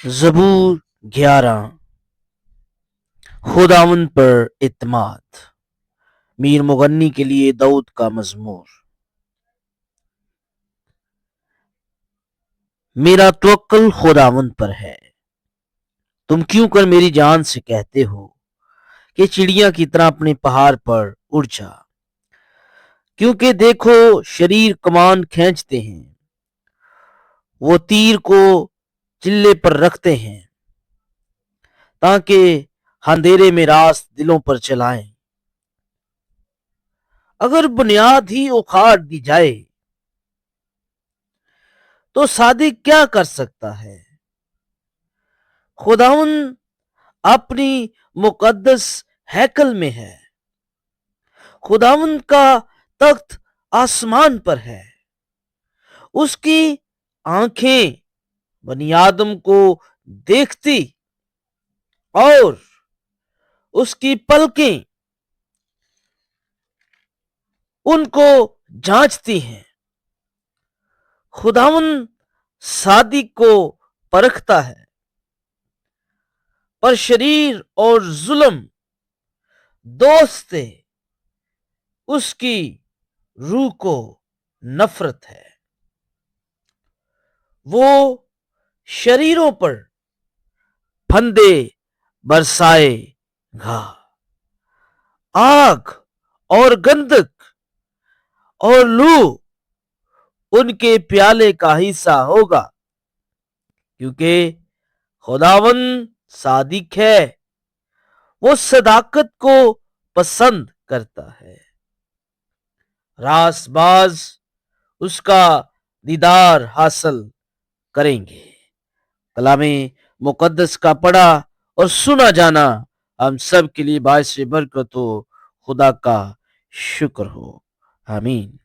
زبور 11 خداوند پر اعتماد۔ میر مغنی کے لیے داؤد کا مزمور۔ میرا توکل خداوند پر ہے، تم کیوں کر میری جان سے کہتے ہو کہ چڑیا کی طرح اپنے پہاڑ پر اڑ جا؟ کیونکہ دیکھو شریر کمان کھینچتے ہیں، وہ تیر کو چلے پر رکھتے ہیں تاکہ اندھیرے میں راست دلوں پر چلائیں۔ اگر بنیاد ہی اکھاڑ دی جائے تو صادق کیا کر سکتا ہے؟ خداوند اپنی مقدس ہیکل میں ہے، خداوند کا تخت آسمان پر ہے، اس کی آنکھیں بنی آدم کو دیکھتی اور اس کی پلکیں ان کو جانچتی ہیں۔ خداوند صادق کو پرکھتا ہے، پر شریر اور ظلم دوست سے اس کی روح کو نفرت ہے۔ وہ شریروں پر پھندے برسائے گا، آگ اور گندک اور لو ان کے پیالے کا حصہ ہوگا، کیونکہ خداوند صادق ہے، وہ صداقت کو پسند کرتا ہے۔ راست باز اس کا دیدار حاصل کریں گے۔ کلام مقدس کا پڑھا اور سنا جانا ہم سب کے لیے باعث برکت ہو۔ خدا کا شکر ہو، آمین۔